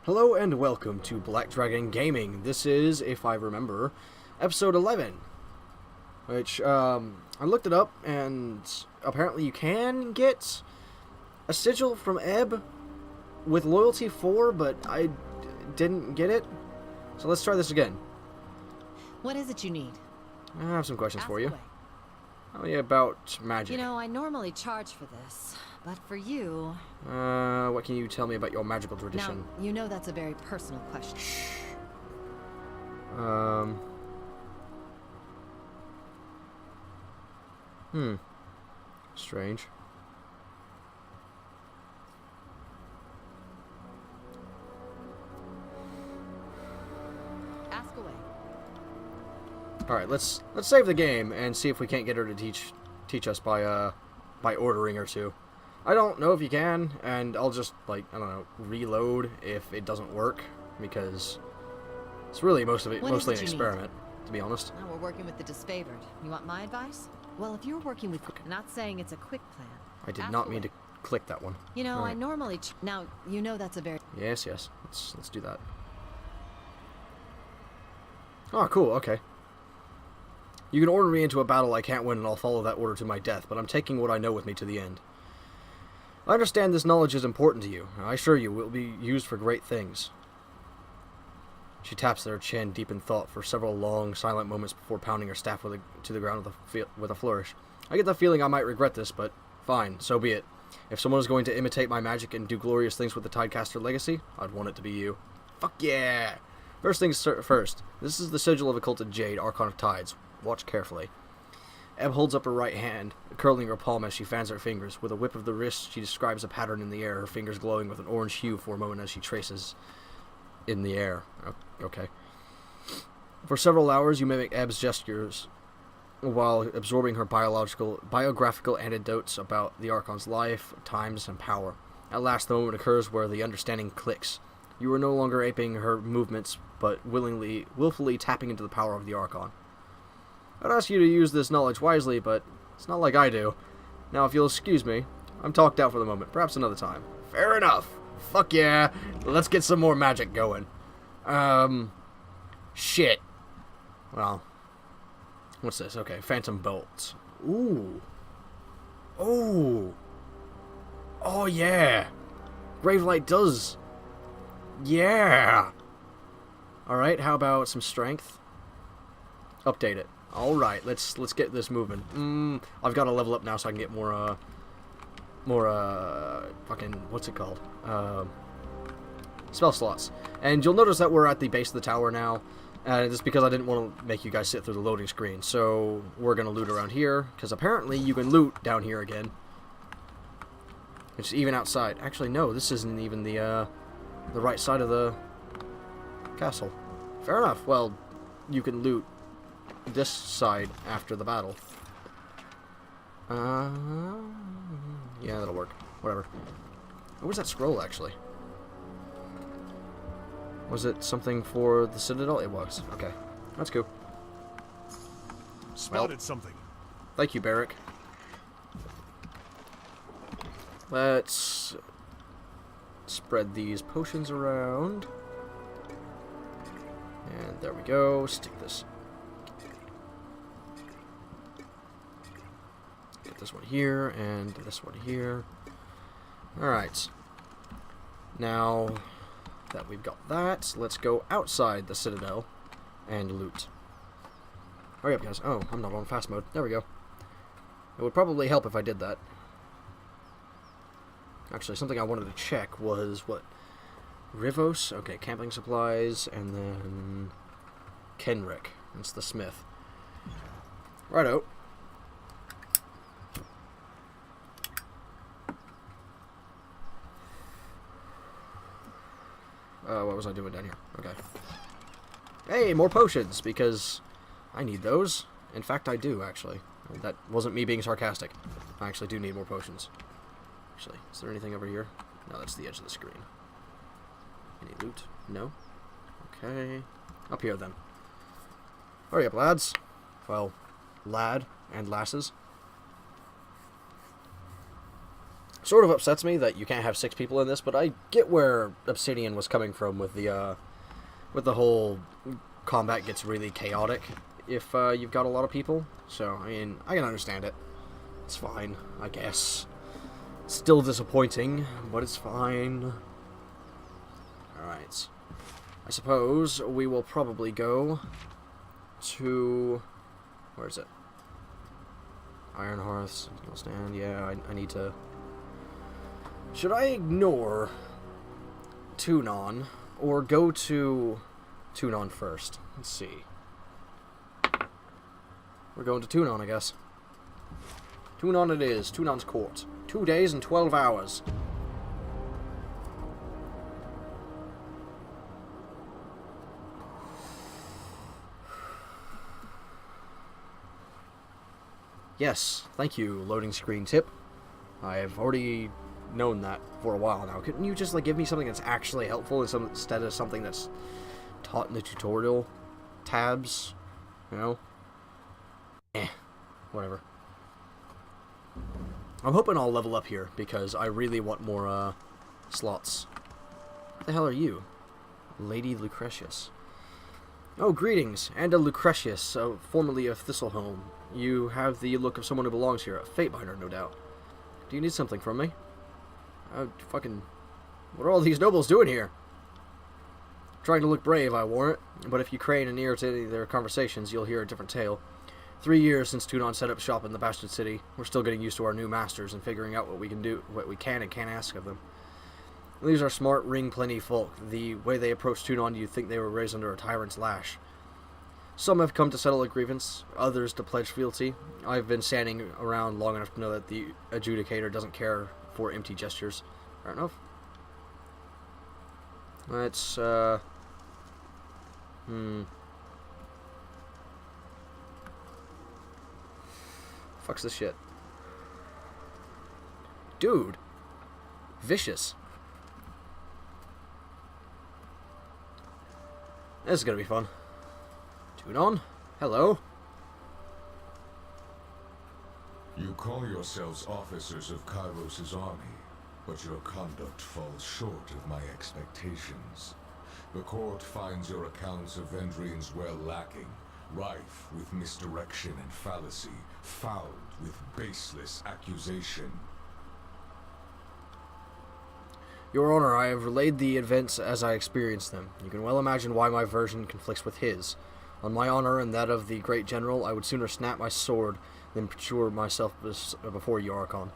Hello and welcome to Black Dragon Gaming. This is, if I remember, episode 11. Which, I looked it up, and apparently you can get a sigil from Ebb with loyalty 4, but I didn't get it. So let's try this again. What is it you need? I have some questions Ask for you. away. Oh yeah, about magic. You know, I normally charge for this, but for you... What can you tell me about your magical tradition? Now, you know that's a very personal question. Strange. Ask away. Alright, let's save the game and see if we can't get her to teach us by ordering or two. I don't know if you can, and I'll just, like, I don't know, reload if it doesn't work, because it's really mostly an experiment, to be honest. Now we're working with the disfavored. You want my advice? Well, if you're working with... Not saying it's a quick plan. I did not mean to click that one. You know, Right. I normally... Now, you know that's a very... Yes. Let's do that. Oh, cool, okay. You can order me into a battle I can't win, and I'll follow that order to my death, but I'm taking what I know with me to the end. I understand this knowledge is important to you. I assure you it will be used for great things. She taps her chin deep in thought for several long, silent moments before pounding her staff to the ground with a flourish. I get the feeling I might regret this, but fine, so be it. If someone is going to imitate my magic and do glorious things with the Tidecaster legacy, I'd want it to be you. Fuck yeah! First things first. This is the sigil of occulted jade, Archon of Tides. Watch carefully. Ebb holds up her right hand, curling her palm as she fans her fingers. With a whip of the wrist, she describes a pattern in the air, her fingers glowing with an orange hue for a moment as she traces in the air. Okay. For several hours, you mimic Ebb's gestures while absorbing her biographical anecdotes about the Archon's life, times, and power. At last, the moment occurs where the understanding clicks. You are no longer aping her movements, but willfully tapping into the power of the Archon. I'd ask you to use this knowledge wisely, but it's not like I do. Now, if you'll excuse me, I'm talked out for the moment. Perhaps another time. Fair enough. Fuck yeah. Let's get some more magic going. Shit. Well, what's this? Okay, Phantom Bolts. Ooh. Oh. Oh, yeah. Gravelight does. Yeah. Alright, how about some strength? Update it. Alright, let's get this moving. I've got to level up now so I can get more fucking, what's it called? Spell slots. And you'll notice that we're at the base of the tower now. And it's because I didn't want to make you guys sit through the loading screen. So we're going to loot around here, because apparently you can loot down here again. It's even outside. Actually, no, this isn't even the right side of the castle. Fair enough. Well, you can loot this side after the battle. Yeah, that'll work. Whatever. What was that scroll, actually? Was it something for the Citadel? It was. Okay. That's cool. Spotted something. Thank you, Barrick. Let's spread these potions around. And there we go. Stick this. Get this one here and this one here. Alright. Now that we've got that, let's go outside the Citadel and loot. Hurry up, guys. Oh, I'm not on fast mode. There we go. It would probably help if I did that. Actually, something I wanted to check was what? Rivos? Okay, camping supplies, and then Kenrick. It's the smith. Righto. What was I doing down here? Okay. Hey, more potions, because I need those. In fact, I do, actually. That wasn't me being sarcastic. I actually do need more potions. Actually, is there anything over here? No, that's the edge of the screen. Any loot? No? Okay. Up here, then. Hurry up, lads. Well, lad and lasses. Sort of upsets me that you can't have 6 people in this, but I get where Obsidian was coming from with the whole combat gets really chaotic if you've got a lot of people. So, I mean, I can understand it. It's fine, I guess. Still disappointing, but it's fine. Alright. I suppose we will probably go to... Where is it? Iron Hearths. Stand. Yeah, I need to... Should I ignore Tunon or go to Tunon first? Let's see. We're going to Tunon, I guess. Tunon it is. Tunon's court. 2 days and 12 hours. Yes, thank you, loading screen tip. I have already known that for a while now. Couldn't you just, like, give me something that's actually helpful instead of something that's taught in the tutorial tabs? You know? Whatever. I'm hoping I'll level up here, because I really want more, slots. What the hell are you? Lady Lucretius. Oh, greetings, and a Lucretius, formerly of Thistleholm. You have the look of someone who belongs here, a Fatebinder, no doubt. Do you need something from me? What are all these nobles doing here? Trying to look brave, I warrant, but if you crane an ear to their conversations, you'll hear a different tale. 3 years since Tunon set up shop in the Bastard City. We're still getting used to our new masters and figuring out what we can and can't ask of them. These are smart, ring-plenty folk. The way they approach Tunon, you'd think they were raised under a tyrant's lash. Some have come to settle a grievance, others to pledge fealty. I've been standing around long enough to know that the adjudicator doesn't care for empty gestures. Fair enough. Let's, Fuck's this shit. Dude. Vicious. This is gonna be fun. Tunon? Hello? You call yourselves officers of Kairos' army, but your conduct falls short of my expectations. The court finds your accounts of Vendrian's well lacking, rife with misdirection and fallacy, fouled with baseless accusation. Your Honor, I have relayed the events as I experienced them. You can well imagine why my version conflicts with his. On my honor and that of the great general, I would sooner snap my sword than perjure myself before you, Archon.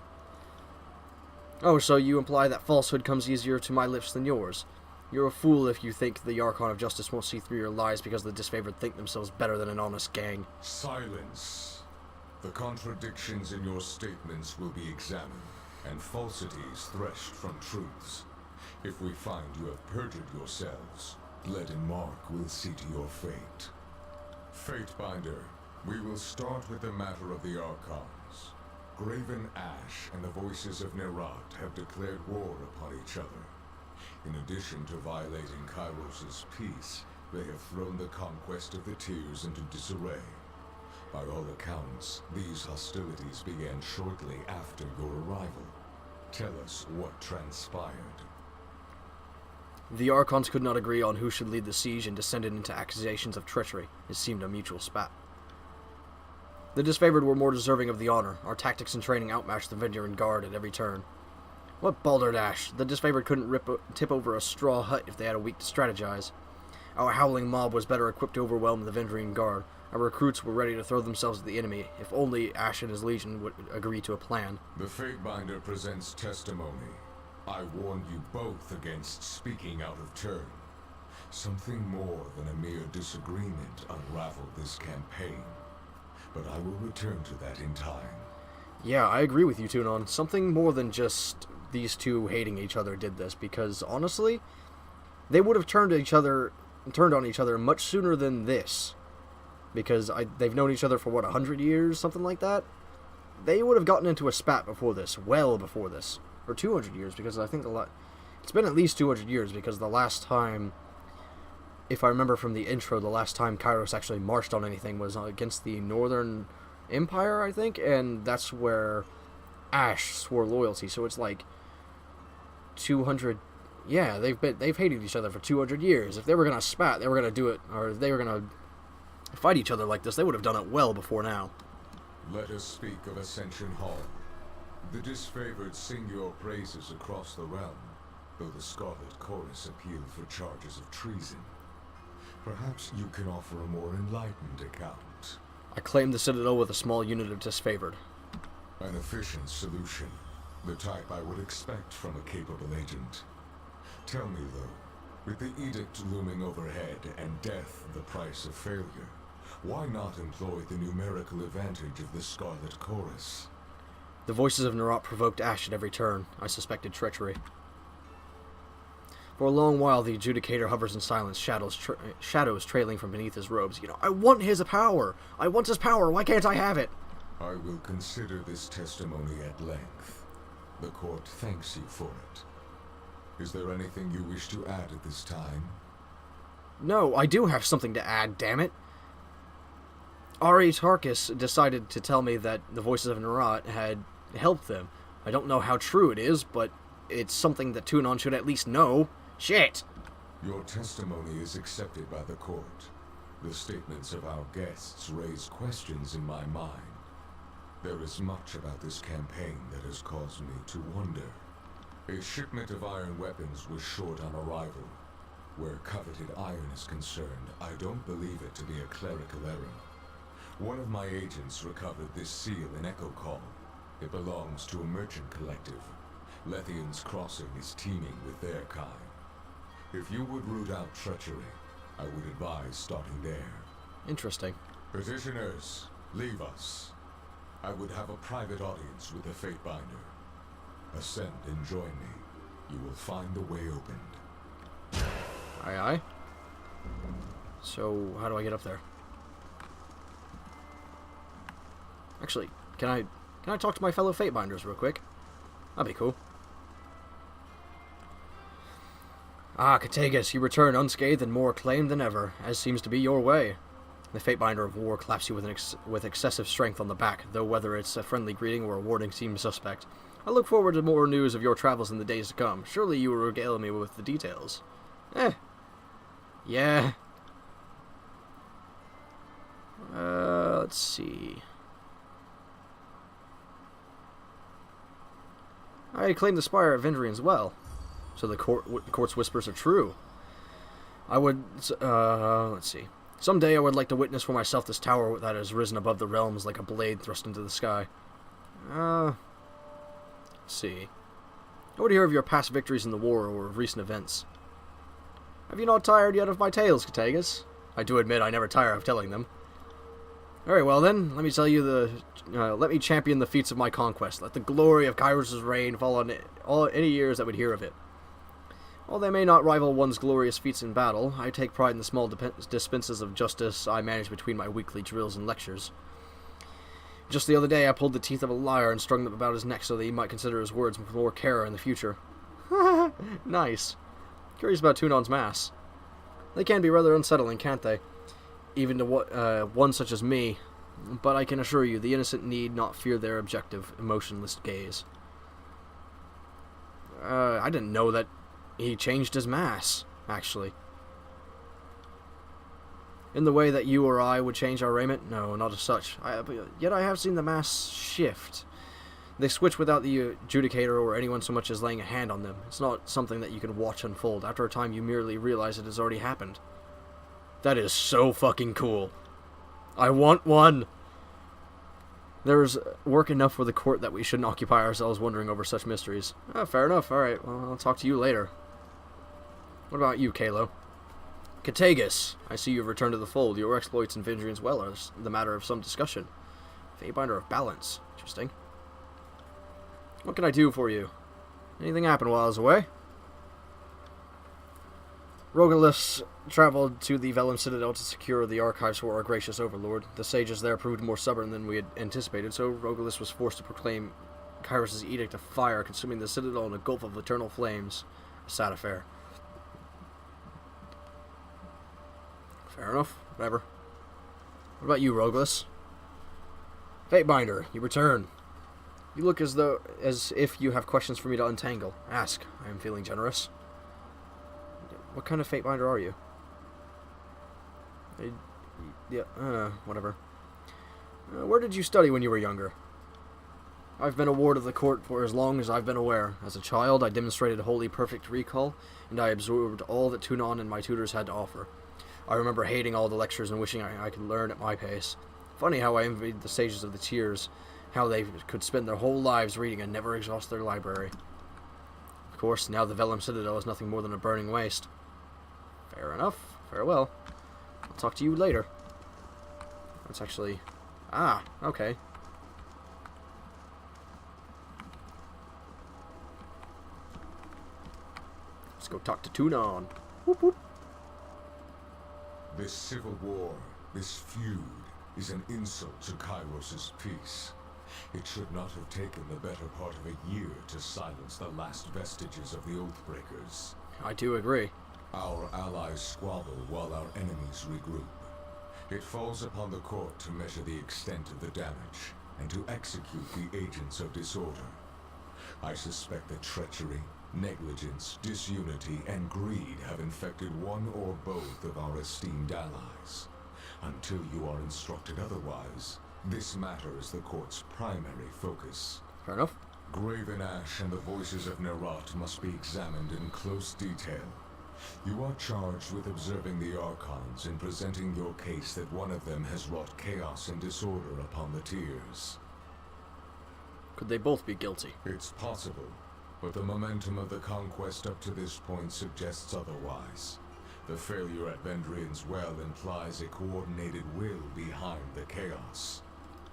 Oh, so you imply that falsehood comes easier to my lips than yours. You're a fool if you think the Archon of Justice won't see through your lies because the disfavored think themselves better than an honest gang. Silence. The contradictions in your statements will be examined, and falsities threshed from truths. If we find you have perjured yourselves, Bled and Mark will see to your fate. Fatebinder, we will start with the matter of the Archons. Graven Ash and the Voices of Nerat have declared war upon each other. In addition to violating Kairos' peace, they have thrown the conquest of the Tears into disarray. By all accounts, these hostilities began shortly after your arrival. Tell us what transpired. The Archons could not agree on who should lead the siege and descended into accusations of treachery. It seemed a mutual spat. The disfavored were more deserving of the honor. Our tactics and training outmatched the Vendrian Guard at every turn. What balderdash! The disfavored couldn't tip over a straw hut if they had a week to strategize. Our howling mob was better equipped to overwhelm the Vendrian Guard. Our recruits were ready to throw themselves at the enemy, if only Ash and his legion would agree to a plan. The Fatebinder presents testimony. I warn you both against speaking out of turn. Something more than a mere disagreement unraveled this campaign. But I will return to that in time. Yeah, I agree with you, Tunon. Something more than just these two hating each other did this, because honestly, they would have turned on each other much sooner than this. Because they've known each other for, what, 100 years? Something like that? They would have gotten into a spat before this. Well before this. Or 200 years, because I think it's been at least 200 years, because the last time, if I remember from the intro, the last time Kairos actually marched on anything was against the Northern Empire, I think, and that's where Ash swore loyalty, so it's like 200. Yeah, they've hated each other for 200 years. If they were gonna spat, they were gonna do it, or if they were gonna fight each other like this, they would have done it well before now. Let us speak of Ascension Hall. The disfavored sing your praises across the realm, though the Scarlet Chorus appealed for charges of treason. Perhaps you can offer a more enlightened account. I claim the Citadel with a small unit of disfavored. An efficient solution, the type I would expect from a capable agent. Tell me though, with the edict looming overhead and death the price of failure, why not employ the numerical advantage of the Scarlet Chorus? The voices of Nerat provoked Ash at every turn. I suspected treachery. For a long while, the Adjudicator hovers in silence, shadows trailing from beneath his robes. You know, I want his power! I want his power! Why can't I have it? I will consider this testimony at length. The court thanks you for it. Is there anything you wish to add at this time? No, I do have something to add, damn it. Ari Tarkus decided to tell me that the voices of Nerat had helped them. I don't know how true it is, but it's something that Tunon should at least know. Shit! Your testimony is accepted by the court. The statements of our guests raise questions in my mind. There is much about this campaign that has caused me to wonder. A shipment of iron weapons was short on arrival. Where coveted iron is concerned, I don't believe it to be a clerical error. One of my agents recovered this seal in Echo Call. It belongs to a merchant collective. Lethian's Crossing is teeming with their kind. If you would root out treachery, I would advise starting there. Interesting. Petitioners, leave us. I would have a private audience with the Fatebinder. Ascend and join me. You will find the way opened. Aye aye. So, how do I get up there? Actually, can I talk to my fellow Fatebinders real quick? That'd be cool. Ah, Kategas, you return unscathed and more acclaimed than ever, as seems to be your way. The Fatebinder of War claps you with excessive strength on the back, though whether it's a friendly greeting or a warning seems suspect. I look forward to more news of your travels in the days to come. Surely you will regale me with the details. Yeah. Let's see. I claim the Spire of Vendry as well. So the court's whispers are true. I would, let's see. Someday I would like to witness for myself this tower that has risen above the realms like a blade thrust into the sky. Let's see. I would hear of your past victories in the war or of recent events. Have you not tired yet of my tales, Kategas? I do admit I never tire of telling them. Very well then, let me tell you let me champion the feats of my conquest. Let the glory of Kairos' reign fall on any ears that would hear of it. While they may not rival one's glorious feats in battle, I take pride in the small dispenses of justice I manage between my weekly drills and lectures. Just the other day I pulled the teeth of a liar and strung them about his neck so that he might consider his words with more care in the future. Nice. Curious about Tunon's mass. They can be rather unsettling, can't they? Even to one such as me. But I can assure you, the innocent need not fear their objective, emotionless gaze. I didn't know that he changed his mass, actually. In the way that you or I would change our raiment? No, not as such. Yet I have seen the mass shift. They switch without the Adjudicator or anyone so much as laying a hand on them. It's not something that you can watch unfold. After a time, you merely realize it has already happened. That is so fucking cool. I want one! There's work enough for the court that we shouldn't occupy ourselves wondering over such mysteries. Fair enough. Alright, well, I'll talk to you later. What about you, Kalo? Kategas, I see you've returned to the fold. Your exploits in Vendry as well are the matter of some discussion. Fatebinder of Balance. Interesting. What can I do for you? Anything happen while I was away? Rogalus traveled to the Vellum Citadel to secure the archives for our gracious overlord. The sages there proved more stubborn than we had anticipated, so Rogalus was forced to proclaim Kairos' edict of fire, consuming the Citadel in a gulf of eternal flames. A sad affair. Fair enough. Whatever. What about you, Rogalus? Fatebinder, you return. You look as if you have questions for me to untangle. Ask. I am feeling generous. What kind of fate binder are you? Whatever. Where did you study when you were younger? I've been a ward of the court for as long as I've been aware. As a child, I demonstrated wholly perfect recall, and I absorbed all that Tunon and my tutors had to offer. I remember hating all the lectures and wishing I could learn at my pace. Funny how I envied the sages of the Tears, how they could spend their whole lives reading and never exhaust their library. Of course, now the Vellum Citadel is nothing more than a burning waste. Fair enough. Farewell. I'll talk to you later. That's actually... Ah, okay. Let's go talk to Tunon. Whoop whoop. This civil war, this feud, is an insult to Kairos' peace. It should not have taken the better part of a year to silence the last vestiges of the Oathbreakers. I do agree. Our allies squabble while our enemies regroup. It falls upon the court to measure the extent of the damage, and to execute the agents of disorder. I suspect that treachery, negligence, disunity, and greed have infected one or both of our esteemed allies. Until you are instructed otherwise, this matter is the court's primary focus. Fair enough. Graven Ash and the voices of Nerat must be examined in close detail. You are charged with observing the Archons and presenting your case that one of them has wrought chaos and disorder upon the Tears. Could they both be guilty? It's possible, but the momentum of the conquest up to this point suggests otherwise. The failure at Vendrian's Well implies a coordinated will behind the chaos.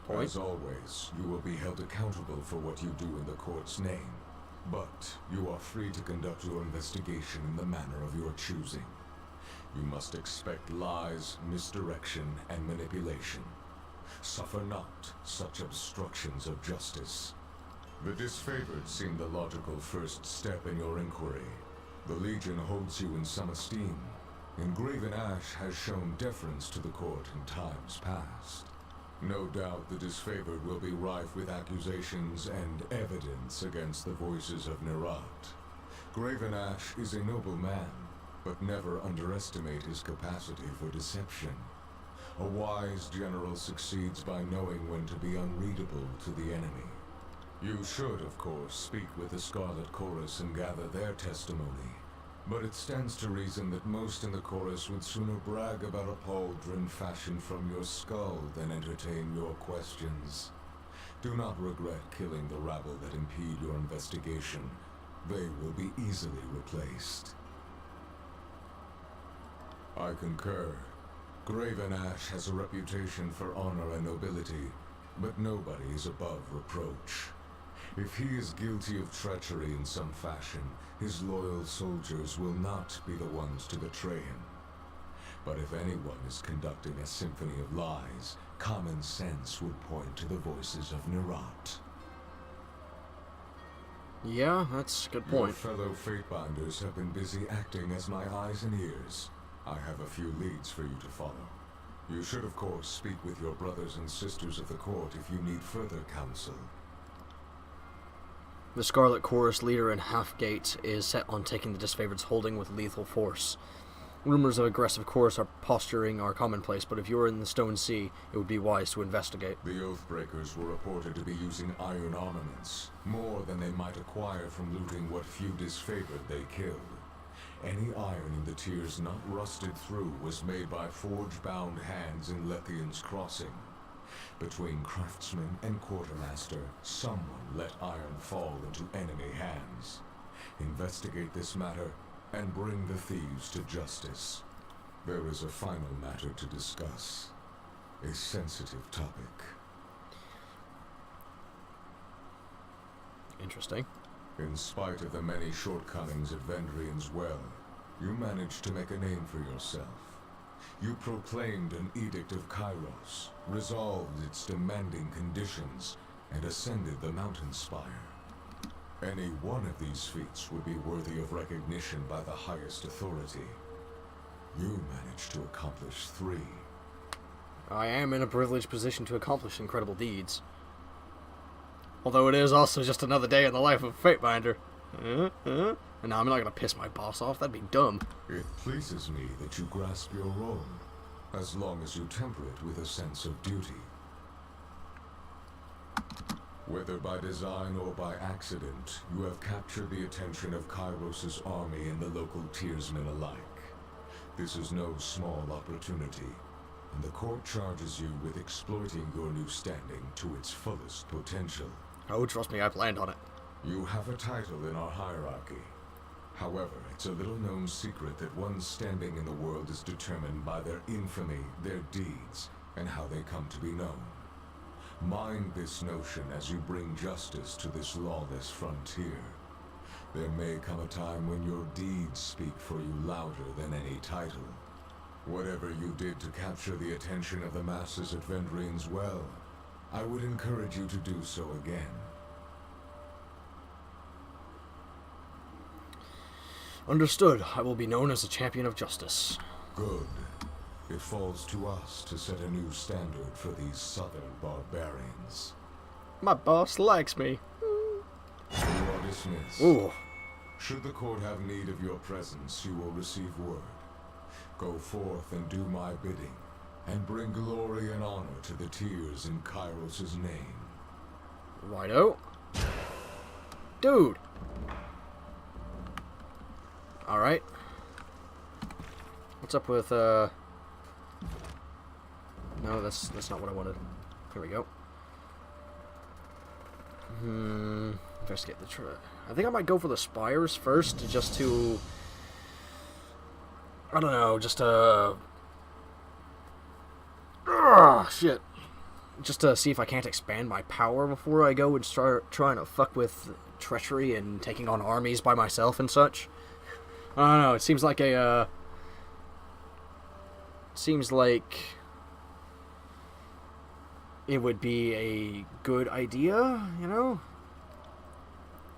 Point. As always, you will be held accountable for what you do in the court's name. But you are free to conduct your investigation in the manner of your choosing. You must expect lies, misdirection, and manipulation. Suffer not such obstructions of justice. The disfavored seem the logical first step in your inquiry. The Legion holds you in some esteem, and Graven Ash has shown deference to the court in times past. No doubt the disfavored will be rife with accusations and evidence against the voices of Nerat. Graven Ash is a noble man, but never underestimate his capacity for deception. A wise general succeeds by knowing when to be unreadable to the enemy. You should, of course, speak with the Scarlet Chorus and gather their testimony. But it stands to reason that most in the chorus would sooner brag about a pauldron fashioned from your skull than entertain your questions. Do not regret killing the rabble that impede your investigation. They will be easily replaced. I concur. Graven Ash has a reputation for honor and nobility, but nobody is above reproach. If he is guilty of treachery in some fashion, his loyal soldiers will not be the ones to betray him. But if anyone is conducting a symphony of lies, common sense would point to the voices of Nerat. Yeah, that's a good point. Your fellow Fatebinders have been busy acting as my eyes and ears. I have a few leads for you to follow. You should, of course, speak with your brothers and sisters of the court if you need further counsel. The Scarlet Chorus leader in Halfgate is set on taking the disfavored's holding with lethal force. Rumors of aggressive chorus are posturing are commonplace, but if you're in the Stone Sea, it would be wise to investigate. The Oathbreakers were reported to be using iron armaments, more than they might acquire from looting what few disfavored they killed. Any iron in the tiers not rusted through was made by forge-bound hands in Lethian's Crossing. Between craftsman and quartermaster, someone let iron fall into enemy hands. Investigate this matter and bring the thieves to justice. There is a final matter to discuss. A sensitive topic. Interesting. In spite of the many shortcomings at Vendrian's Well, you managed to make a name for yourself. You proclaimed an Edict of Kairos, resolved its demanding conditions, and ascended the mountain spire. Any one of these feats would be worthy of recognition by the highest authority. You managed to accomplish 3. I am in a privileged position to accomplish incredible deeds. Although it is also just another day in the life of a Fatebinder. And now I'm not gonna piss my boss off, that'd be dumb. It pleases me that you grasp your role, as long as you temper it with a sense of duty. Whether by design or by accident, you have captured the attention of Kairos' army and the local tiersmen alike. This is no small opportunity, and the court charges you with exploiting your new standing to its fullest potential. Oh, trust me, I planned on it. You have a title in our hierarchy. However, it's a little-known secret that one's standing in the world is determined by their infamy, their deeds, and how they come to be known. Mind this notion as you bring justice to this lawless frontier. There may come a time when your deeds speak for you louder than any title. Whatever you did to capture the attention of the masses at Vendrian's Well, I would encourage you to do so again. Understood. I will be known as a champion of justice. Good. It falls to us to set a new standard for these southern barbarians. My boss likes me. You are dismissed. Ooh. Should the court have need of your presence, you will receive word. Go forth and do my bidding, and bring glory and honor to the tiers in Kairos' name. Righto. Dude. Alright. What's up with, No, that's not what I wanted. Here we go. Investigate the I think I might go for the spires first, just to... I don't know, just shit. Just to see if I can't expand my power before I go and start trying to fuck with treachery and taking on armies by myself and such. I don't know, it seems like a, seems like it would be a good idea, you know?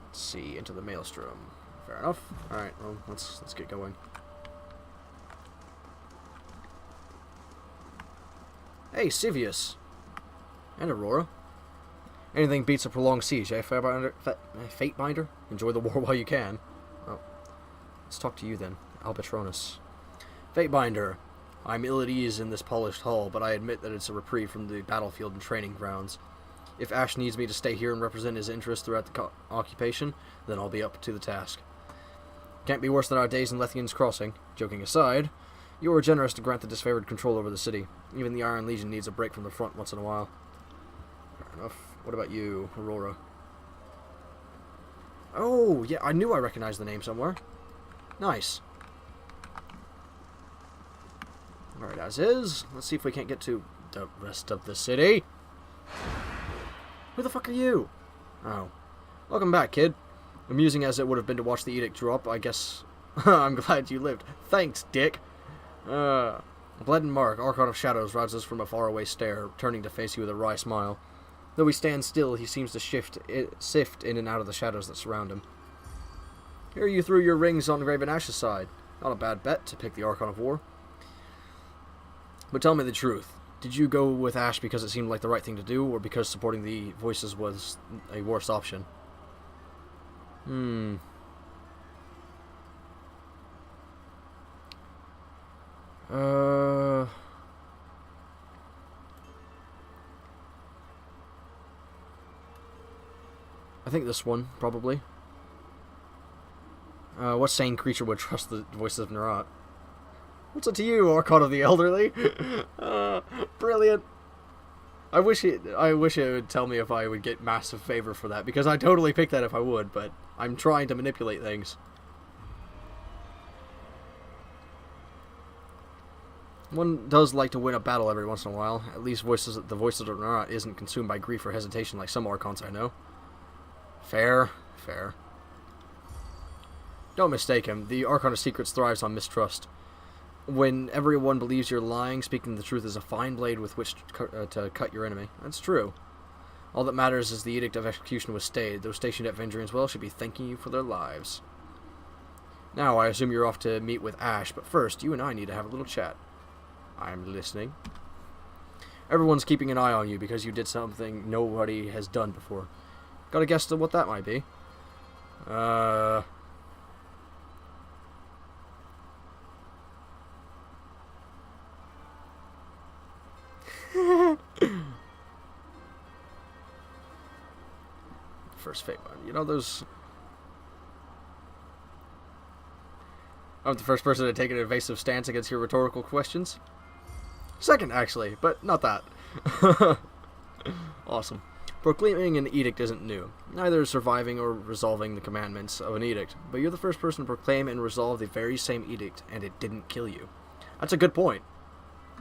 Let's see, into the maelstrom. Fair enough. Alright, well, let's get going. Hey, Sivius. And Aurora. Anything beats a prolonged siege, eh, Fatebinder? Enjoy the war while you can. Oh. Let's talk to you then, Albitronus. Fatebinder, I'm ill at ease in this polished hall, but I admit that it's a reprieve from the battlefield and training grounds. If Ash needs me to stay here and represent his interests throughout the occupation, then I'll be up to the task. Can't be worse than our days in Lethian's Crossing. Joking aside, you were generous to grant the disfavored control over the city. Even the Iron Legion needs a break from the front once in a while. Fair enough. What about you, Aurora? Oh, yeah, I knew I recognized the name somewhere. Nice. Alright, as is. Let's see if we can't get to the rest of the city. Who the fuck are you? Oh. Welcome back, kid. Amusing as it would have been to watch the edict drop, I guess... I'm glad you lived. Thanks, dick. Bled Mark, Archon of Shadows, rouses from a faraway stare, turning to face you with a wry smile. Though he stands still, he seems to sift in and out of the shadows that surround him. Here you threw your rings on Graven Ash's side. Not a bad bet to pick the Archon of War. But tell me the truth. Did you go with Ash because it seemed like the right thing to do, or because supporting the voices was a worse option? I think this one, probably. What sane creature would trust the voices of Nerat? What's it to you, Archon of the Elderly? Brilliant. I wish it would tell me if I would get massive favor for that, because I'd totally pick that if I would, but I'm trying to manipulate things. One does like to win a battle every once in a while. At least the voices of Nerat isn't consumed by grief or hesitation like some Archons I know. Fair, fair. Don't mistake him. The Archon of Secrets thrives on mistrust. When everyone believes you're lying, speaking the truth is a fine blade with which to cut your enemy. That's true. All that matters is the Edict of Execution was stayed. Those stationed at Vendrian's Well should be thanking you for their lives. Now, I assume you're off to meet with Ash, but first, you and I need to have a little chat. I'm listening. Everyone's keeping an eye on you because you did something nobody has done before. Got a guess to what that might be? First fate one. You know those... I'm the first person to take an evasive stance against your rhetorical questions. Second, actually, but not that. Awesome. Proclaiming an edict isn't new. Neither is surviving or resolving the commandments of an edict, but you're the first person to proclaim and resolve the very same edict, and it didn't kill you. That's a good point.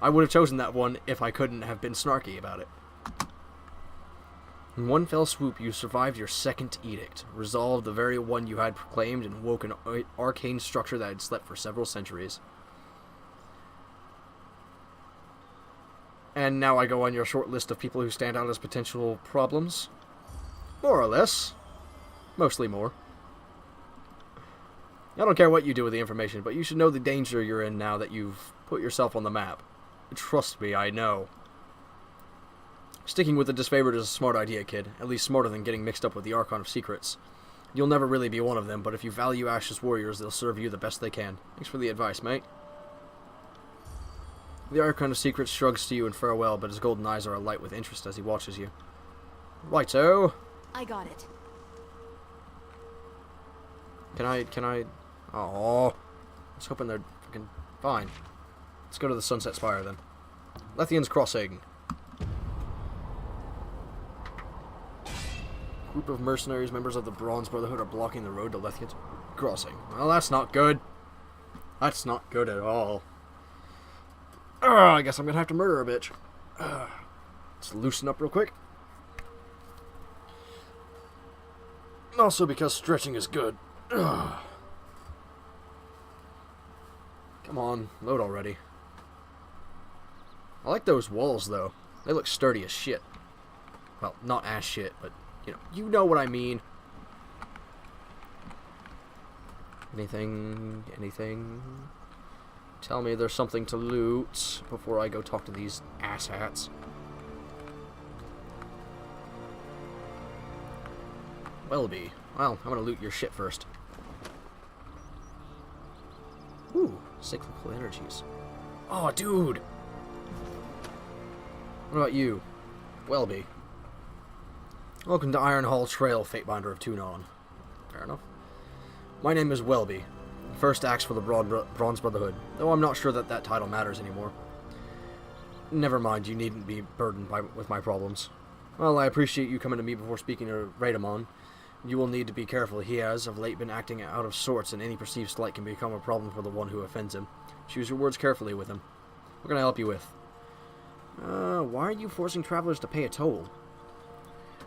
I would have chosen that one if I couldn't have been snarky about it. In one fell swoop, you survived your second edict, resolved the very one you had proclaimed, and woke an arcane structure that had slept for several centuries. And now I go on your short list of people who stand out as potential problems. More or less. Mostly more. I don't care what you do with the information, but you should know the danger you're in now that you've put yourself on the map. Trust me, I know. Sticking with the disfavored is a smart idea, kid. At least smarter than getting mixed up with the Archon of Secrets. You'll never really be one of them, but if you value Ash's warriors, they'll serve you the best they can. Thanks for the advice, mate. The Archon of Secrets shrugs to you in farewell, but his golden eyes are alight with interest as he watches you. Righto. I got it. Can I... Oh, I was hoping they're fucking fine. Let's go to the Sunset Spire, then. Lethian's Crossing. Group of mercenaries, members of the Bronze Brotherhood, are blocking the road to Lethian's Crossing. Well, that's not good. That's not good at all. I guess I'm gonna have to murder a bitch. Let's loosen up real quick. Also because stretching is good. Come on, load already. I like those walls, though. They look sturdy as shit. Well, not as shit, but, you know what I mean. Anything? Tell me there's something to loot before I go talk to these asshats. Welby. Well, I'm gonna loot your shit first. Ooh, cyclical energies. Oh, dude! What about you? Welby. Welcome to Iron Hall Trail, Fatebinder of Tunon. Fair enough. My name is Welby. First axe for the Bronze Brotherhood, though I'm not sure that title matters anymore. Never mind, you needn't be burdened with my problems. Well, I appreciate you coming to me before speaking to Radamon. You will need to be careful. He has, of late, been acting out of sorts, and any perceived slight can become a problem for the one who offends him. Choose your words carefully with him. What can I help you with? Why are you forcing travelers to pay a toll?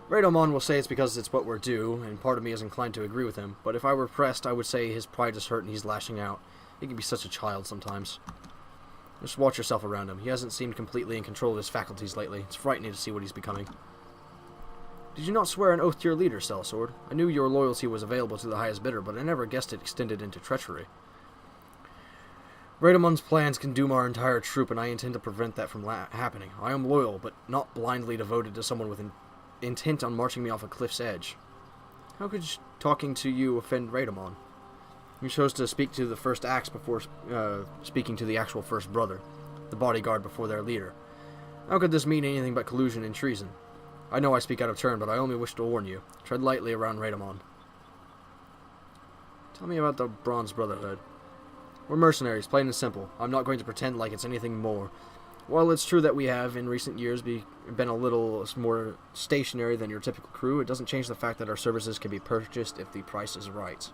Radamon will say it's because it's what we're due, and part of me is inclined to agree with him, but if I were pressed, I would say his pride is hurt and he's lashing out. He can be such a child sometimes. Just watch yourself around him. He hasn't seemed completely in control of his faculties lately. It's frightening to see what he's becoming. Did you not swear an oath to your leader, Sellsword? I knew your loyalty was available to the highest bidder, but I never guessed it extended into treachery. Radamon's plans can doom our entire troop, and I intend to prevent that from happening. I am loyal, but not blindly devoted to someone with intent on marching me off a cliff's edge. How could talking to you offend Radamon? You chose to speak to the first axe before speaking to the actual first brother, the bodyguard before their leader. How could this mean anything but collusion and treason? I know I speak out of turn, but I only wish to warn you. Tread lightly around Radamon. Tell me about the Bronze Brotherhood. We're mercenaries, plain and simple. I'm not going to pretend like it's anything more. While it's true that we have, in recent years, been a little more stationary than your typical crew, it doesn't change the fact that our services can be purchased if the price is right.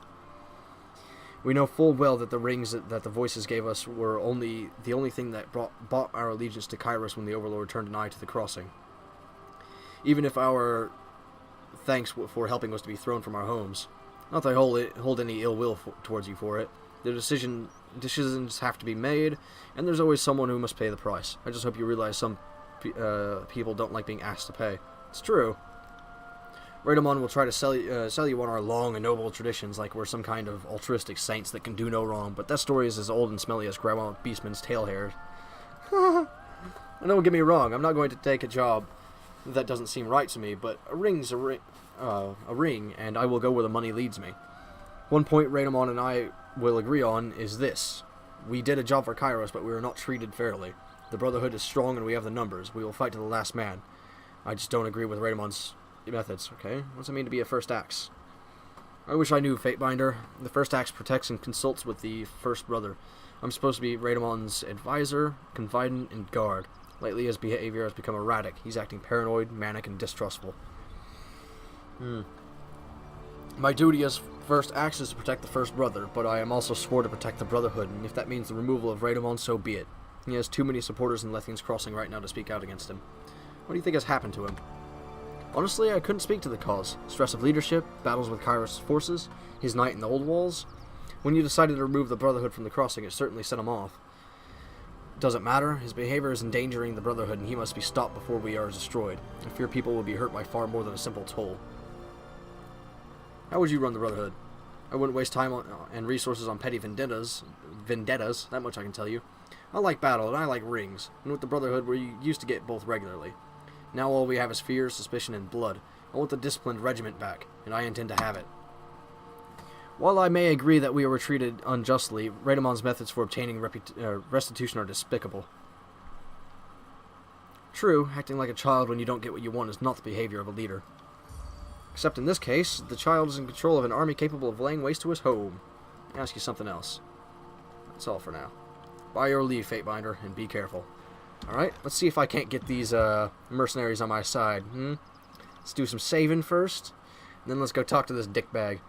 We know full well that the rings that the voices gave us were the only thing that bought our allegiance to Kairos when the Overlord turned an eye to the crossing. Even if our thanks for helping us to be thrown from our homes. Not that I hold any ill will towards you for it. The decisions have to be made, and there's always someone who must pay the price. I just hope you realize some people don't like being asked to pay. It's true. Radamon will try to sell you on our long and noble traditions like we're some kind of altruistic saints that can do no wrong, but that story is as old and smelly as Grandma Beastman's tail hairs. And don't get me wrong, I'm not going to take a job that doesn't seem right to me, but a ring's a ring. a ring, and I will go where the money leads me. One point Raymond and I will agree on is this. We did a job for Kairos, but we were not treated fairly. The Brotherhood is strong and we have the numbers. We will fight to the last man. I just don't agree with Raymond's methods, okay? What does it mean to be a First Axe? I wish I knew, Fatebinder. The First Axe protects and consults with the First Brother. I'm supposed to be Raymond's advisor, confidant, and guard. Lately his behavior has become erratic. He's acting paranoid, manic, and distrustful. My duty as First Axe is to protect the First Brother, but I am also sworn to protect the Brotherhood, and if that means the removal of Raymond, so be it. He has too many supporters in Lethian's Crossing right now to speak out against him. What do you think has happened to him? Honestly, I couldn't speak to the cause. Stress of leadership, battles with Kairos' forces, his night in the Old Walls. When you decided to remove the Brotherhood from the Crossing, it certainly set him off. Doesn't matter. His behavior is endangering the Brotherhood, and he must be stopped before we are destroyed. I fear people will be hurt by far more than a simple toll. How would you run the Brotherhood? I wouldn't waste time and resources on petty vendettas, that much I can tell you. I like battle, and I like rings, and with the Brotherhood we used to get both regularly. Now all we have is fear, suspicion, and blood. I want the disciplined regiment back, and I intend to have it. While I may agree that we were treated unjustly, Raymond's methods for obtaining restitution are despicable. True, acting like a child when you don't get what you want is not the behavior of a leader. Except in this case, the child is in control of an army capable of laying waste to his home. I'll ask you something else. That's all for now. By your leave, Fatebinder, and be careful. Alright, let's see if I can't get these mercenaries on my side. Let's do some saving first, and then let's go talk to this dickbag.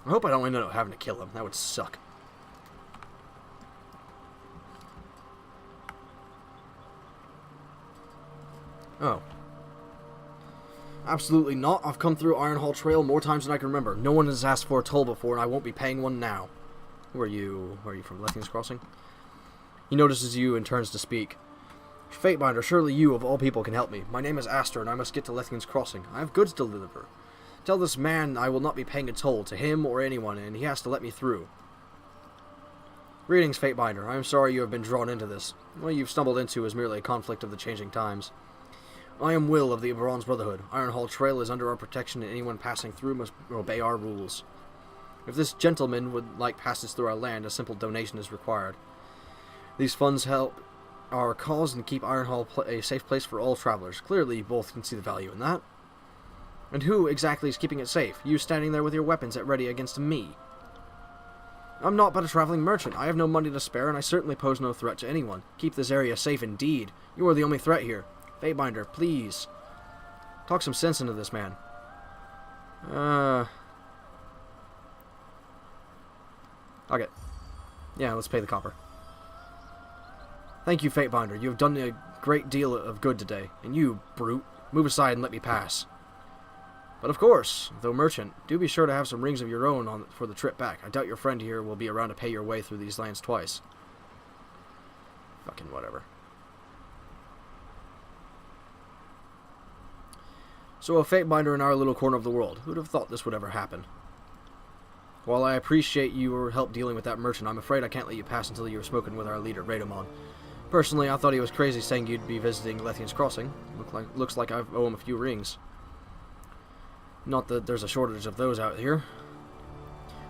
I hope I don't end up having to kill him. That would suck. Oh. Absolutely not. I've come through Ironhall Trail more times than I can remember. No one has asked for a toll before, and I won't be paying one now. Who are you? Where are you from? Lethian's Crossing? He notices you and turns to speak. Fatebinder, surely you, of all people, can help me. My name is Aster, and I must get to Lethian's Crossing. I have goods to deliver. Tell this man I will not be paying a toll, to him or anyone, and he has to let me through. Greetings, Fatebinder. I am sorry you have been drawn into this. What you've stumbled into is merely a conflict of the changing times. I am Will of the Bronze Brotherhood. Ironhall Trail is under our protection, and anyone passing through must obey our rules. If this gentleman would like passes through our land, a simple donation is required. These funds help our cause and keep Ironhall a safe place for all travelers. Clearly, you both can see the value in that. And who exactly is keeping it safe? You standing there with your weapons at ready against me. I'm not but a traveling merchant. I have no money to spare, and I certainly pose no threat to anyone. Keep this area safe indeed. You are the only threat here. Fatebinder, please. Talk some sense into this man. Okay. Yeah, let's pay the copper. Thank you, Fatebinder. You have done a great deal of good today. And you, brute, move aside and let me pass. But of course, though merchant, do be sure to have some rings of your own for the trip back. I doubt your friend here will be around to pay your way through these lands twice. Fucking whatever. So a Fatebinder in our little corner of the world. Who'd have thought this would ever happen? While I appreciate your help dealing with that merchant, I'm afraid I can't let you pass until you've spoken with our leader, Radomon. Personally, I thought he was crazy saying you'd be visiting Lethian's Crossing. Looks like I owe him a few rings. Not that there's a shortage of those out here.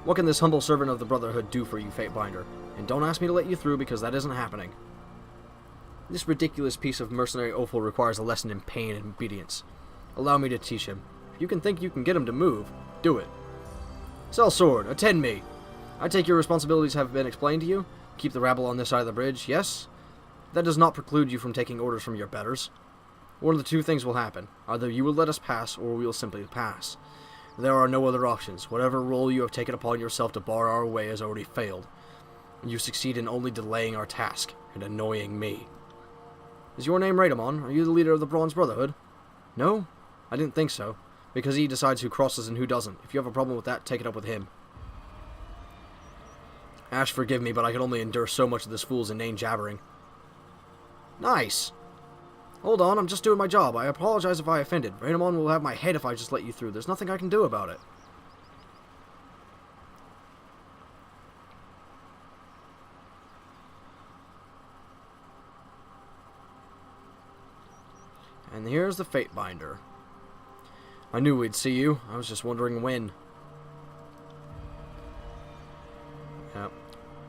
What can this humble servant of the Brotherhood do for you, Fatebinder? And don't ask me to let you through, because that isn't happening. This ridiculous piece of mercenary offal requires a lesson in pain and obedience. Allow me to teach him. If you can think you can get him to move, do it. Sell sword, attend me. I take your responsibilities have been explained to you. Keep the rabble on this side of the bridge, yes? That does not preclude you from taking orders from your betters. One of the two things will happen. Either you will let us pass, or we will simply pass. There are no other options. Whatever role you have taken upon yourself to bar our way has already failed. You succeed in only delaying our task, and annoying me. Is your name Radomon? Are you the leader of the Bronze Brotherhood? No? I didn't think so. Because he decides who crosses and who doesn't. If you have a problem with that, take it up with him. Ash, forgive me, but I can only endure so much of this fool's inane jabbering. Nice! Hold on, I'm just doing my job. I apologize if I offended. Radomon will have my head if I just let you through. There's nothing I can do about it. And here's the Fatebinder. I knew we'd see you. I was just wondering when. Yeah.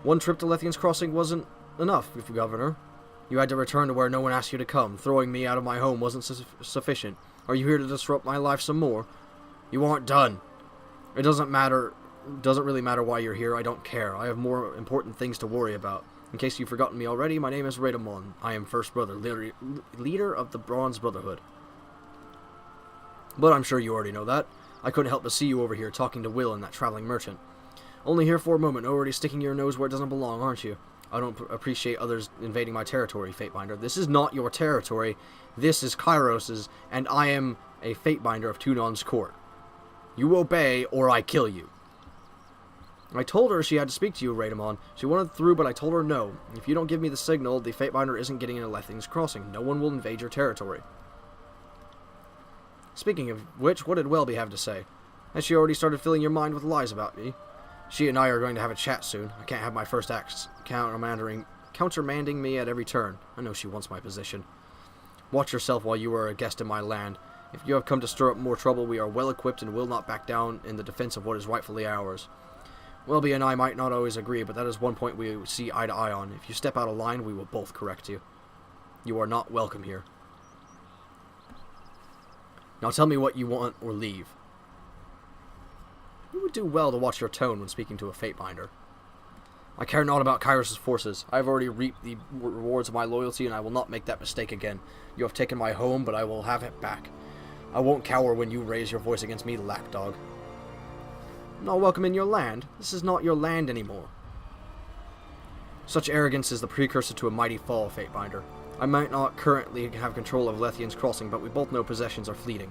One trip to Lethian's Crossing wasn't enough, Governor. You had to return to where no one asked you to come. Throwing me out of my home wasn't sufficient. Are you here to disrupt my life some more? You aren't done. It doesn't really matter why you're here. I don't care. I have more important things to worry about. In case you've forgotten me already, my name is Raidamon. I am First Brother, leader of the Bronze Brotherhood. But I'm sure you already know that. I couldn't help but see you over here talking to Will and that traveling merchant. Only here for a moment, already sticking your nose where it doesn't belong, aren't you? I don't appreciate others invading my territory, Fatebinder. This is not your territory. This is Kairos's, and I am a Fatebinder of Tunon's court. You obey, or I kill you. I told her she had to speak to you, Raidamon. She wanted through, but I told her no. If you don't give me the signal, the Fatebinder isn't getting into Lethian's Crossing. No one will invade your territory. Speaking of which, what did Welby have to say? Has she already started filling your mind with lies about me? She and I are going to have a chat soon. I can't have my first acts countermanding me at every turn. I know she wants my position. Watch yourself while you are a guest in my land. If you have come to stir up more trouble, we are well equipped and will not back down in the defense of what is rightfully ours. Welby and I might not always agree, but that is one point we see eye to eye on. If you step out of line, we will both correct you. You are not welcome here. Now tell me what you want or leave. You would do well to watch your tone when speaking to a Fatebinder. I care not about Kairos' forces. I have already reaped the rewards of my loyalty, and I will not make that mistake again. You have taken my home, but I will have it back. I won't cower when you raise your voice against me, lapdog. I'm not welcome in your land. This is not your land anymore. Such arrogance is the precursor to a mighty fall, Fatebinder. I might not currently have control of Lethian's Crossing, but we both know possessions are fleeting.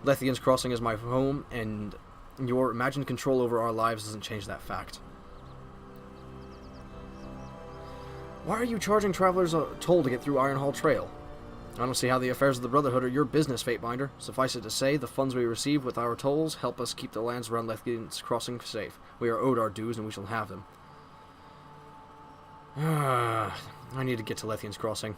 Lethian's Crossing is my home, and your imagined control over our lives doesn't change that fact. Why are you charging travelers a toll to get through Ironhall Trail? I don't see how the affairs of the Brotherhood are your business, Fatebinder. Suffice it to say, the funds we receive with our tolls help us keep the lands around Lethian's Crossing safe. We are owed our dues, and we shall have them. I need to get to Lethian's Crossing.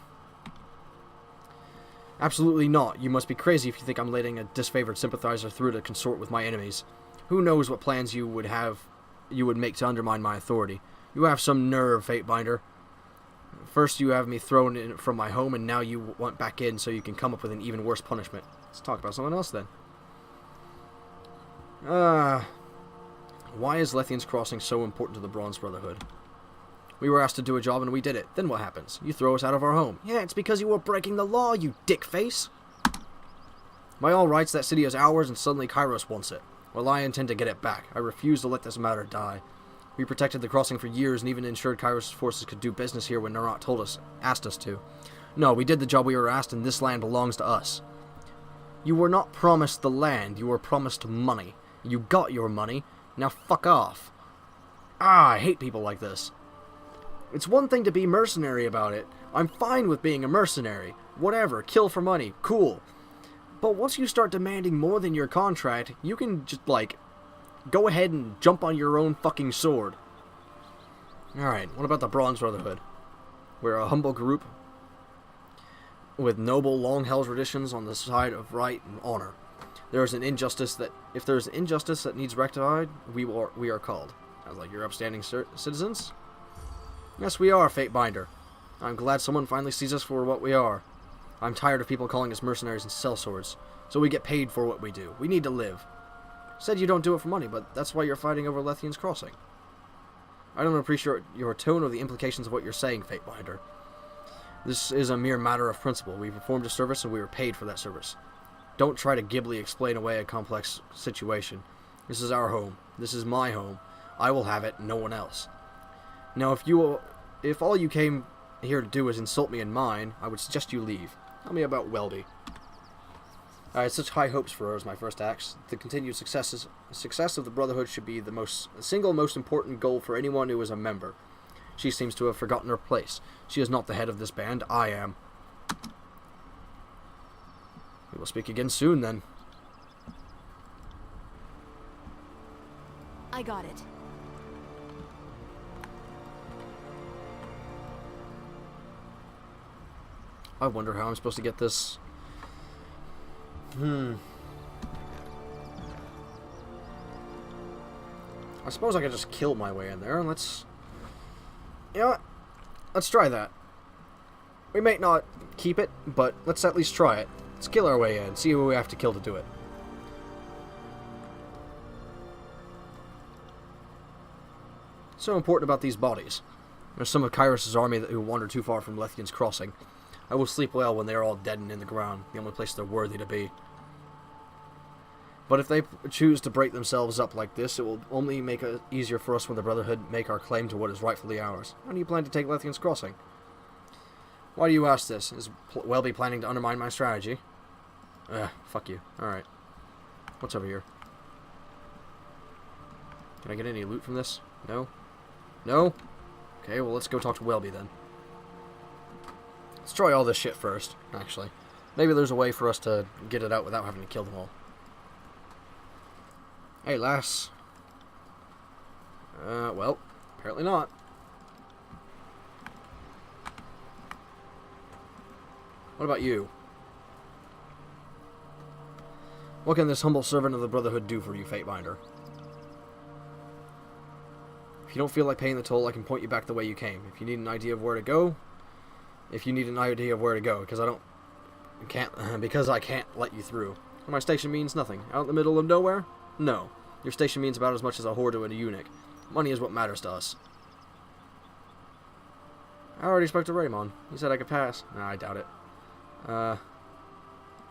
Absolutely not. You must be crazy if you think I'm letting a disfavored sympathizer through to consort with my enemies. Who knows what plans you would make to undermine my authority. You have some nerve, Fatebinder. First you have me thrown in from my home, and now you want back in so you can come up with an even worse punishment. Let's talk about something else then. Why is Lethian's Crossing so important to the Bronze Brotherhood? We were asked to do a job and we did it. Then what happens? You throw us out of our home. Yeah, it's because you were breaking the law, you dickface. By all rights, that city is ours, and suddenly Kairos wants it. Well, I intend to get it back. I refuse to let this matter die. We protected the crossing for years and even ensured Kairos' forces could do business here when Narot asked us to. No, we did the job we were asked, and this land belongs to us. You were not promised the land, you were promised money. You got your money, now fuck off. I hate people like this. It's one thing to be mercenary about it. I'm fine with being a mercenary. Whatever, kill for money, cool. But once you start demanding more than your contract, you can just, go ahead and jump on your own fucking sword. Alright, what about the Bronze Brotherhood? We're a humble group with noble, long-held traditions on the side of right and honor. If there's an injustice that needs rectified, we are called. Sounds like you're upstanding citizens. Yes, we are, Fatebinder. I'm glad someone finally sees us for what we are. I'm tired of people calling us mercenaries and sellswords, so we get paid for what we do. We need to live. Said you don't do it for money, but that's why you're fighting over Lethian's Crossing. I don't appreciate your tone or the implications of what you're saying, Fatebinder. This is a mere matter of principle. We performed a service and we were paid for that service. Don't try to glibly explain away a complex situation. This is our home. This is my home. I will have it, no one else. Now, if all you came here to do is insult me and mine, I would suggest you leave. Tell me about Welby. I had such high hopes for her as my first acts. The continued success of the Brotherhood should be the single most important goal for anyone who is a member. She seems to have forgotten her place. She is not the head of this band. I am. We will speak again soon, then. I got it. I wonder how I'm supposed to get this. I suppose I could just kill my way in there. Let's... You know what? Let's try that. We may not keep it, but let's at least try it. Let's kill our way in. See who we have to kill to do it. So important about these bodies. There's some of Kyrus' army who wander too far from Lethian's crossing. I will sleep well when they are all dead and in the ground, the only place they're worthy to be. But if they choose to break themselves up like this, it will only make it easier for us when the Brotherhood make our claim to what is rightfully ours. How do you plan to take Lethian's crossing? Why do you ask this? Is Welby planning to undermine my strategy? Fuck you. Alright. What's over here? Can I get any loot from this? No? No? Okay, well let's go talk to Welby then. Let's try all this shit first, actually. Maybe there's a way for us to get it out without having to kill them all. Hey, lass. Well, apparently not. What about you? What can this humble servant of the Brotherhood do for you, Fatebinder? If you don't feel like paying the toll, I can point you back the way you came. If you need an idea of where to go, because I can't let you through. My station means nothing. Out in the middle of nowhere? No. Your station means about as much as a horde to a eunuch. Money is what matters to us. I already spoke to Raymond. He said I could pass. Nah, I doubt it.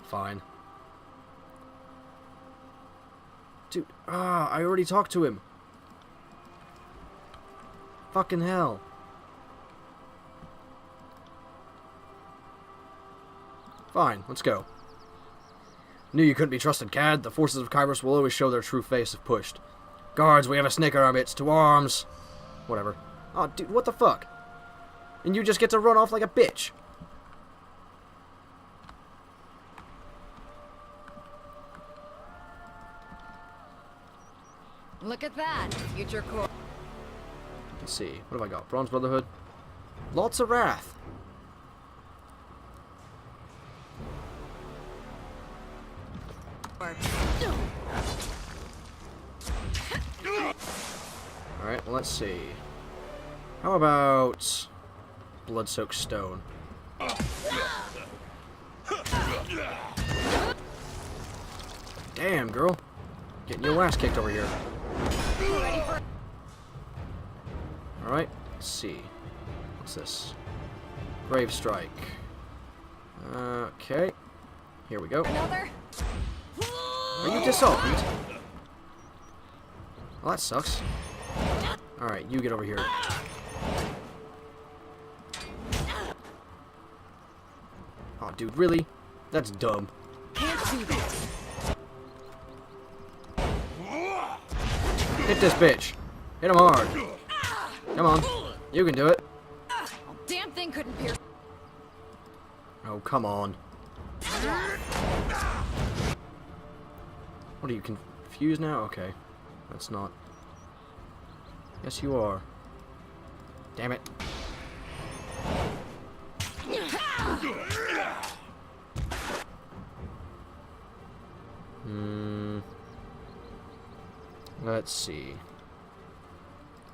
Fine. Dude, I already talked to him. Fucking hell. Fine, let's go. Knew you couldn't be trusted, Cad. The forces of Kyrus will always show their true face if pushed. Guards, we have a snake in our midst. To arms! Whatever. Oh, dude, what the fuck? And you just get to run off like a bitch. Look at that, future core. Let's see. What have I got? Bronze Brotherhood. Lots of wrath. Alright, well, let's see. How about Blood-Soaked Stone? Damn, girl. Getting your ass kicked over here. Alright, let's see. What's this? Grave Strike. Okay. Here we go. Another? Are you disarmed? Well, that sucks. Alright, you get over here. Oh, dude, really? That's dumb. Can't do that. Hit this bitch. Hit him hard. Come on. You can do it. Oh, damn thing couldn't pierce. Oh, come on. What are you, confused now? Okay. That's not. Yes, you are. Damn it. Let's see.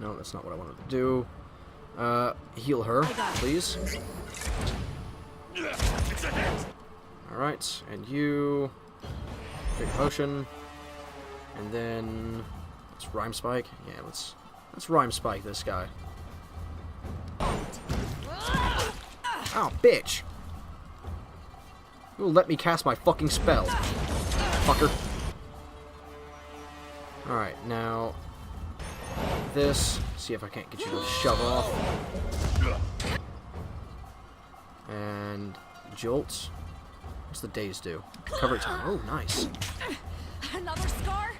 No, that's not what I wanted to do. Heal her, please. Alright, and you. Big potion. And then let's Rhyme Spike. Yeah, let's Rhyme Spike this guy. Oh, bitch! You'll let me cast my fucking spell, fucker. Alright, now this. See if I can't get you to shove off. And Jolt. What's the daze do? Cover time. Oh, nice. Another scar?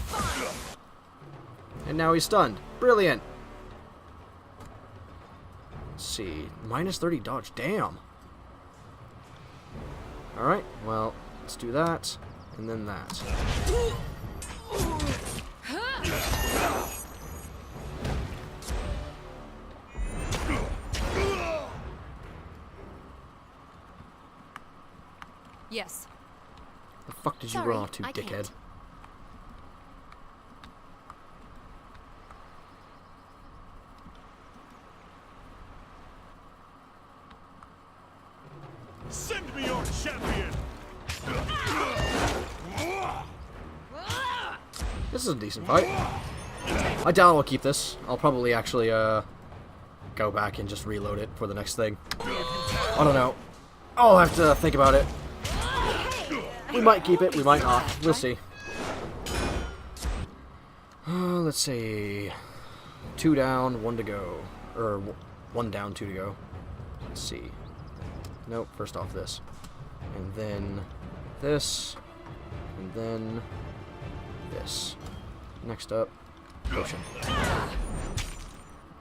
Fine. And now he's stunned. Brilliant. Let's see. Minus 30 dodge. Damn. Alright, well, let's do that. And then that. Yes. The fuck did you Sorry, run off to, I dickhead? can't. me your champion. This is a decent fight. I doubt I'll keep this. I'll probably actually go back and just reload it for the next thing. I don't know. I'll have to think about it. We might keep it, we might not. We'll see. Let's see. 2 down, 1 to go. Or 1 down, 2 to go. Let's see. Nope, first off this. And then this. And then this. Next up, potion.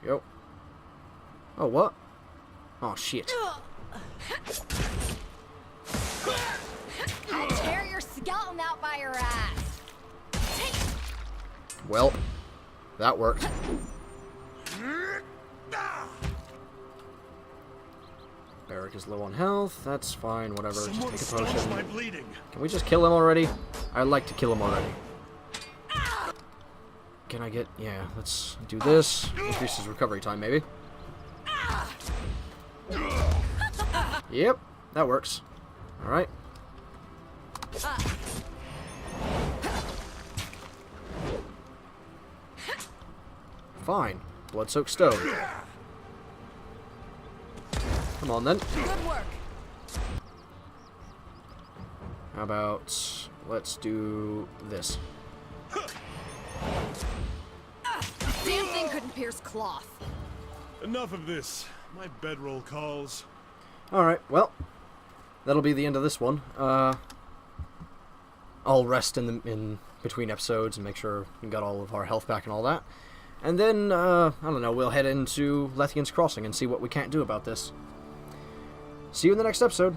Yo. Oh, what? Oh, shit. I'll tear your skeleton out by your ass. Well, that worked. Barrick is low on health. That's fine, whatever. Someone Just stops take a my potion. bleeding. Can we just kill him already? I'd like to kill him already. Can I get... Yeah, let's do this. Increase his recovery time, maybe. Yep, that works. Alright. Fine. Blood-soaked stone. Come on, then. Good work. How about... Let's do this. Damn thing couldn't pierce cloth. Enough of this. My bedroll calls. Alright, well, that'll be the end of this one. I'll rest in between episodes and make sure we got all of our health back and all that. And then, I don't know, we'll head into Lethian's Crossing and see what we can't do about this. See you in the next episode.